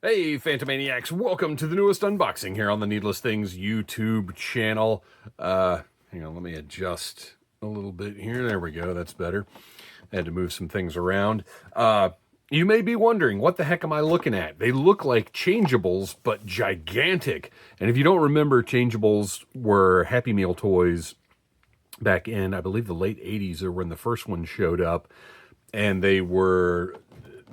Hey, Phantomaniacs, welcome to the newest unboxing here on the Needless Things YouTube channel. Hang on, let me adjust a little bit here. There we go, that's better. I had to move some things around. You may be wondering, what the heck am I looking at? They look like Changeables, but gigantic. And if you don't remember, Changeables were Happy Meal toys back in, I believe, the late 80s, or when the first one showed up. And they were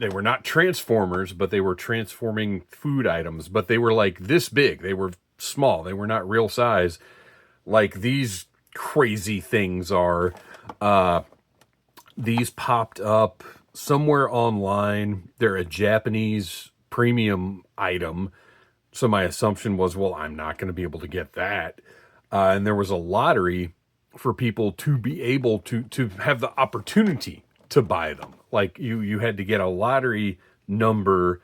not Transformers, but they were transforming food items. But they were like this big. They were small. They were not real size like these crazy things are. These popped up somewhere online. They're a Japanese premium item. So my assumption was, well, I'm not going to be able to get that. And there was a lottery for people to be able to have the opportunity to buy them. Like you had to get a lottery number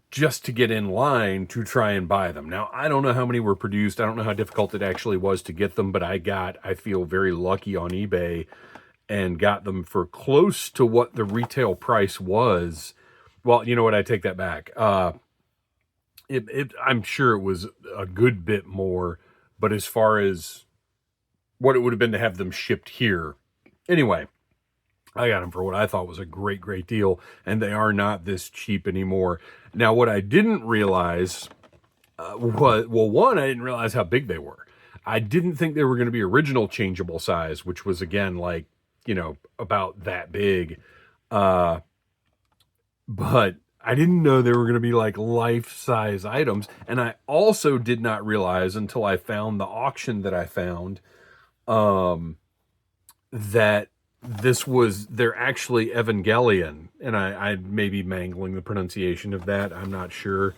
just to get in line to try and buy them. Now, I don't know how many were produced. I don't know how difficult it actually was to get them, but I feel very lucky on eBay and got them for close to what the retail price was. Well, you know what? I take that back. I'm sure it was a good bit more, but as far as what it would have been to have them shipped here. Anyway, I got them for what I thought was a great, great deal, and they are not this cheap anymore. Now, what I didn't realize was, well, one, I didn't realize how big they were. I didn't think they were going to be original changeable size, which was, again, like, you know, about that big. But I didn't know they were going to be like life-size items, and I also did not realize until I found the auction that I found that they're actually Evangelion, and I may be mangling the pronunciation of that. I'm not sure.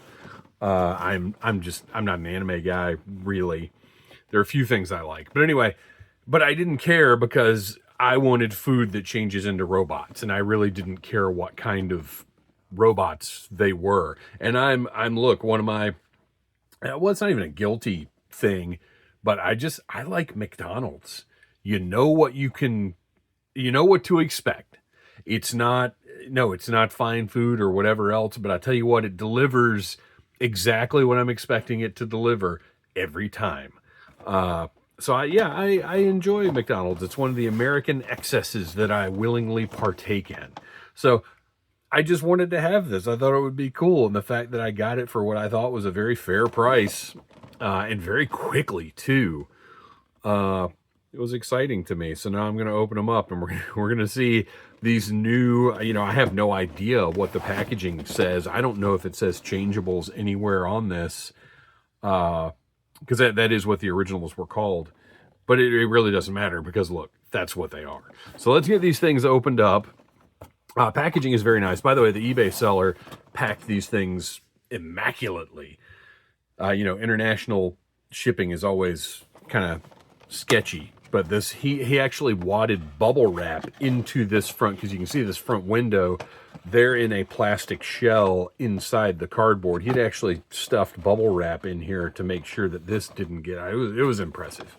I'm not an anime guy, really. There are a few things I like, but anyway, but I didn't care because I wanted food that changes into robots, and I really didn't care what kind of robots they were. And look, one of my, well, it's not even a guilty thing, but I like McDonald's. You know what to expect. It's not fine food or whatever else, but I tell you what, it delivers exactly what I'm expecting it to deliver every time. So I enjoy McDonald's. It's one of the American excesses that I willingly partake in. So I just wanted to have this. I thought it would be cool. And the fact that I got it for what I thought was a very fair price, and very quickly too, it was exciting to me. So now I'm going to open them up, and we're going to see these new, I have no idea what the packaging says. I don't know if it says Changeables anywhere on this, because that is what the originals were called. But it really doesn't matter, because look, that's what they are. So let's get these things opened up. Packaging is very nice. By the way, the eBay seller packed these things immaculately. International shipping is always kind of sketchy. But this, he actually wadded bubble wrap into this front, because you can see this front window. They're in a plastic shell inside the cardboard. He'd actually stuffed bubble wrap in here to make sure that this didn't get out. It was impressive.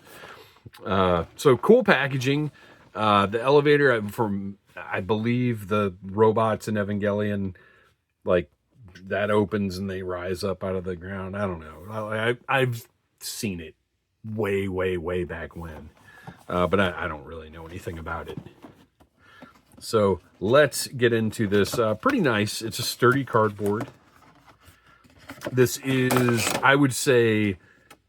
So cool packaging. The elevator from, I believe, the robots in Evangelion, like, that opens and they rise up out of the ground. I don't know. I've seen it way, way, way back when. But I don't really know anything about it. So let's get into this. Pretty nice. It's a sturdy cardboard. This is, I would say,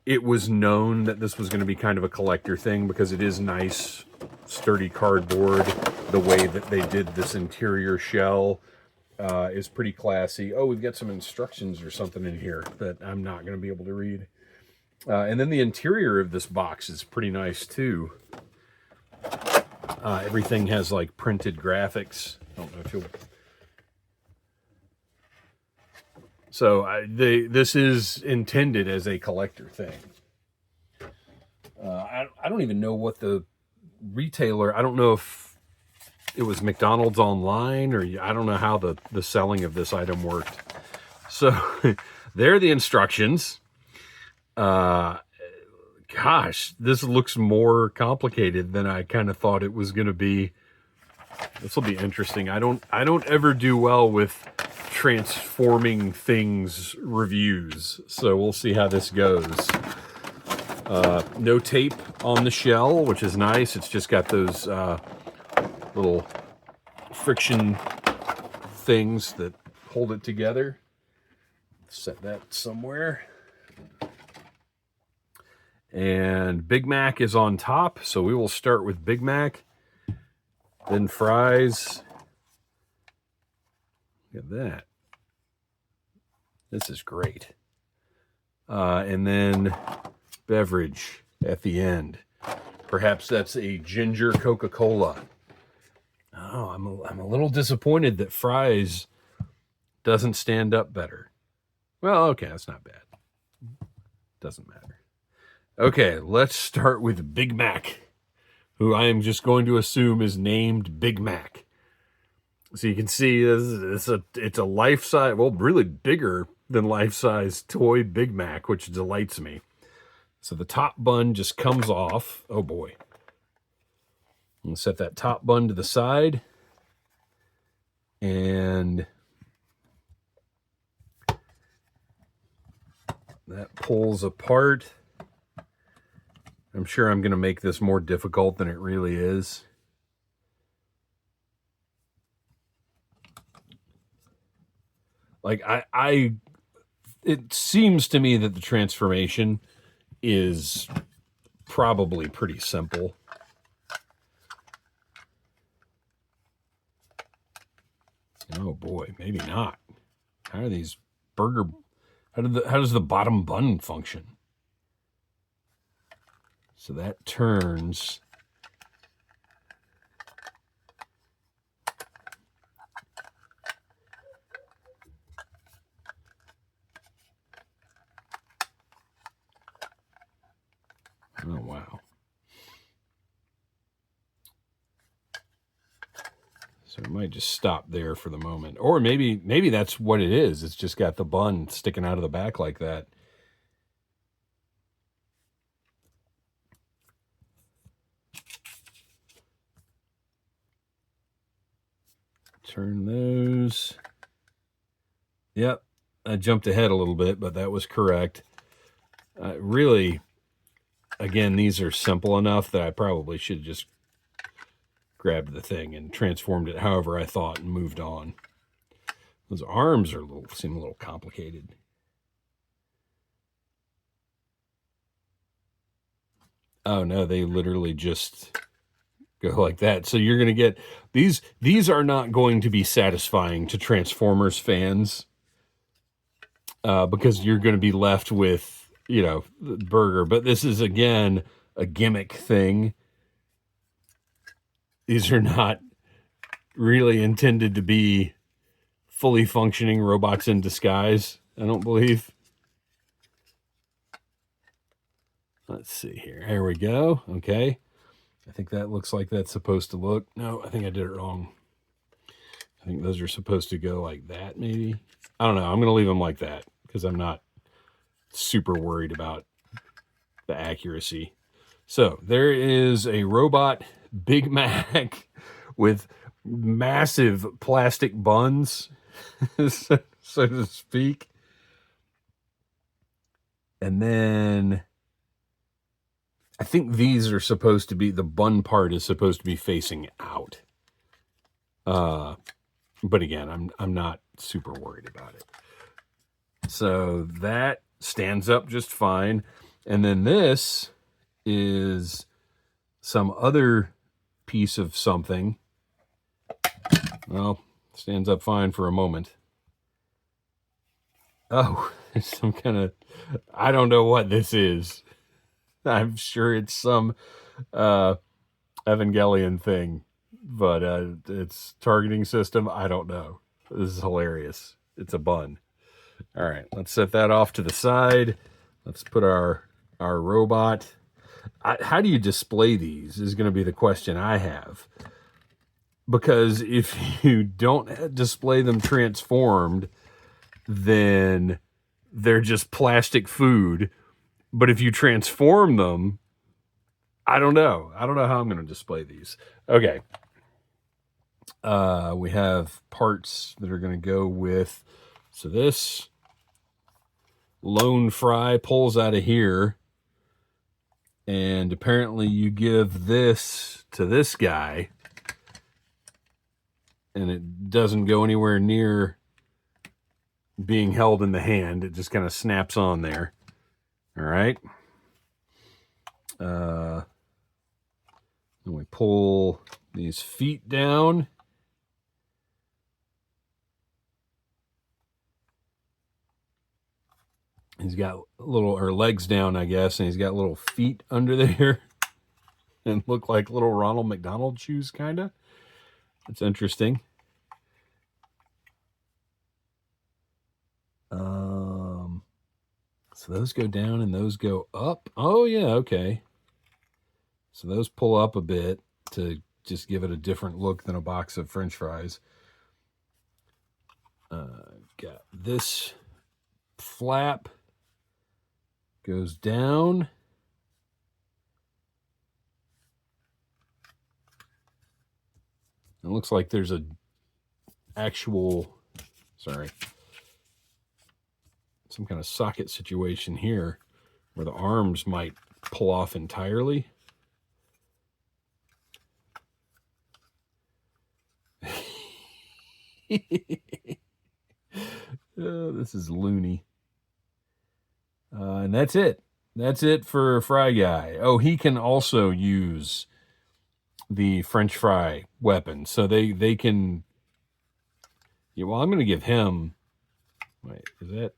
it was known that this was going to be kind of a collector thing, because it is nice, sturdy cardboard. The way that they did this interior shell is pretty classy. Oh, we've got some instructions or something in here that I'm not going to be able to read. And then the interior of this box is pretty nice too. Everything has like printed graphics. I don't know if you'll... So this is intended as a collector thing. I don't even know what the retailer... I don't know if it was McDonald's online, or I don't know how the selling of this item worked. So there are the instructions. Gosh, this looks more complicated than I kind of thought it was going to be. This will be interesting. I don't ever do well with transforming things reviews. So we'll see how this goes. No tape on the shell, which is nice. It's just got those little friction things that hold it together. Set that somewhere. And Big Mac is on top, so we will start with Big Mac, then fries. Look at that. This is great. And then beverage at the end. Perhaps that's a ginger Coca-Cola. Oh, I'm a little disappointed that fries doesn't stand up better. Well, okay, that's not bad. Doesn't matter. Okay, let's start with Big Mac, who I am just going to assume is named Big Mac. So you can see it's a life-size, well, really bigger than life-size toy Big Mac, which delights me. So the top bun just comes off. Oh boy. And set that top bun to the side. And that pulls apart. I'm sure I'm going to make this more difficult than it really is. Like it seems to me that the transformation is probably pretty simple. Oh boy, maybe not. How are these burger? How does the bottom bun function? So that turns. Oh wow. So it might just stop there for the moment. Or maybe that's what it is. It's just got the bun sticking out of the back like that. Turn those. Yep, I jumped ahead a little bit, but that was correct. Really, again, these are simple enough that I probably should just grabbed the thing and transformed it however I thought and moved on. Those arms seem a little complicated. Oh no, they literally just go like that. So you're going to get these are not going to be satisfying to Transformers fans because you're going to be left with, the burger. But this is, again, a gimmick thing. These are not really intended to be fully functioning robots in disguise, I don't believe. Let's see here. There we go. Okay. I think that looks like that's supposed to look. No, I think I did it wrong. I think those are supposed to go like that, maybe. I don't know. I'm going to leave them like that because I'm not super worried about the accuracy. So there is a robot Big Mac with massive plastic buns, so to speak. And then I think these are supposed to be, the bun part is supposed to be facing out. But again, I'm not super worried about it. So that stands up just fine. And then this is some other piece of something. Well, stands up fine for a moment. Oh, there's some kind of, I don't know what this is. I'm sure it's some Evangelion thing, but it's targeting system. I don't know. This is hilarious. It's a bun. All right, let's set that off to the side. Let's put our robot. How do you display these is going to be the question I have. Because if you don't display them transformed, then they're just plastic food. But if you transform them, I don't know. I don't know how I'm going to display these. Okay. We have parts that are going to go with, so this lone fry pulls out of here, and apparently you give this to this guy, and it doesn't go anywhere near being held in the hand. It just kind of snaps on there. All right. And we pull these feet down. He's got little, or legs down, I guess, and he's got little feet under there and look like little Ronald McDonald shoes, kind of. That's interesting. So those go down and those go up. Oh, yeah, okay. So those pull up a bit to just give it a different look than a box of French fries. Got this flap goes down. It looks like there's a actual, some kind of socket situation here where the arms might pull off entirely. Oh, this is loony. And that's it. That's it for Fry Guy. Oh, he can also use the French fry weapon. So they can... Yeah, well, I'm going to give him... Wait, is that...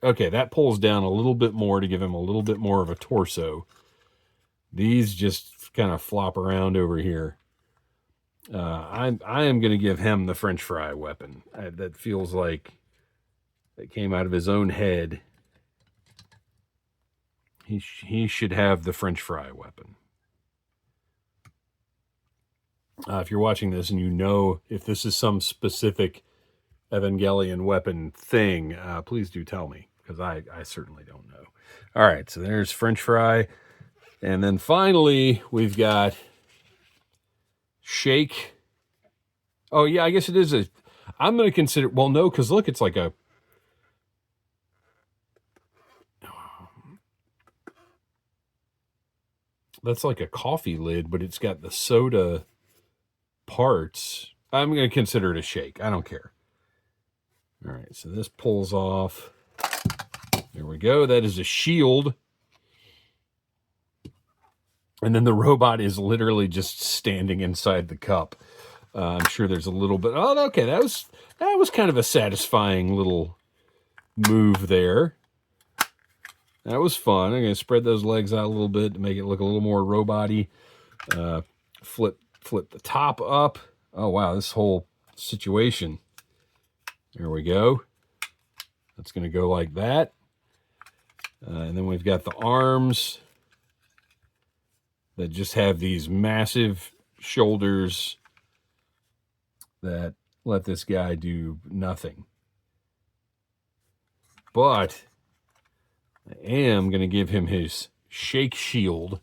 Okay, that pulls down a little bit more to give him a little bit more of a torso. These just kind of flop around over here. I am going to give him the French fry weapon. That feels like it came out of his own head. He should have the French fry weapon. If you're watching this and you know if this is some specific Evangelion weapon thing, please do tell me, because I certainly don't know. All right, so there's French fry. And then finally, we've got shake. Oh, yeah, I guess it is I'm going to consider... Well, no, because look, it's like a... That's like a coffee lid, but it's got the soda parts. I'm going to consider it a shake. I don't care. All right, so this pulls off. There we go. That is a shield. And then the robot is literally just standing inside the cup. I'm sure there's a little bit... Oh, okay, that was kind of a satisfying little move there. That was fun. I'm going to spread those legs out a little bit to make it look a little more robot-y. Flip the top up. Oh, wow, this whole situation. There we go. That's going to go like that. And then we've got the arms that just have these massive shoulders that let this guy do nothing. But I am going to give him his shake shield,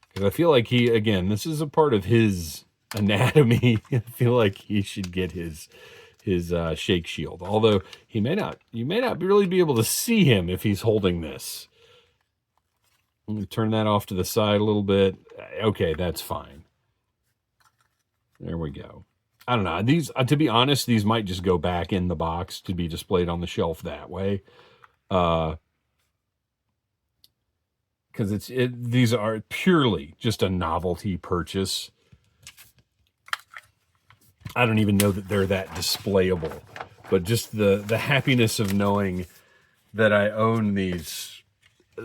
because I feel like this is a part of his anatomy. I feel like he should get his shake shield. Although you may not really be able to see him if he's holding this. Let me turn that off to the side a little bit. Okay, that's fine. There we go. I don't know. These, to be honest, these might just go back in the box to be displayed on the shelf that way. Because these are purely just a novelty purchase. I don't even know that they're that displayable, but just the happiness of knowing that I own these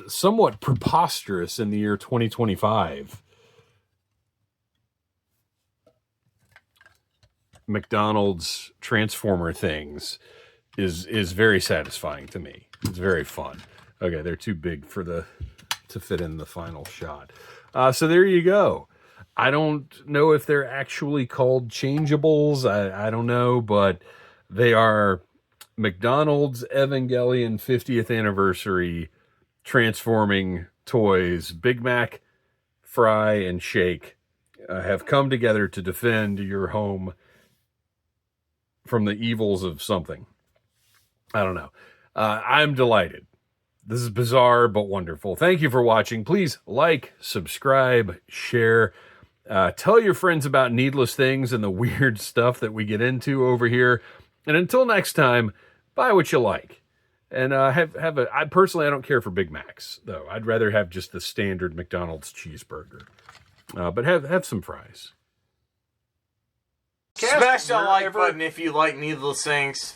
somewhat preposterous in the year 2025 McDonald's Transformer things is very satisfying to me. It's very fun. Okay, they're too big to fit in the final shot. So there you go. I don't know if they're actually called Changeables. I don't know, but they are McDonald's Evangelion 50th anniversary transforming toys. Big Mac, Fry, and Shake have come together to defend your home from the evils of something. I don't know. I'm delighted. This is bizarre but wonderful. Thank you for watching. Please like, subscribe, share. Tell your friends about needless things and the weird stuff that we get into over here. And until next time, buy what you like. And I personally, I don't care for Big Macs, though. I'd rather have just the standard McDonald's cheeseburger. But have some fries. Smash that like button if you like needless things.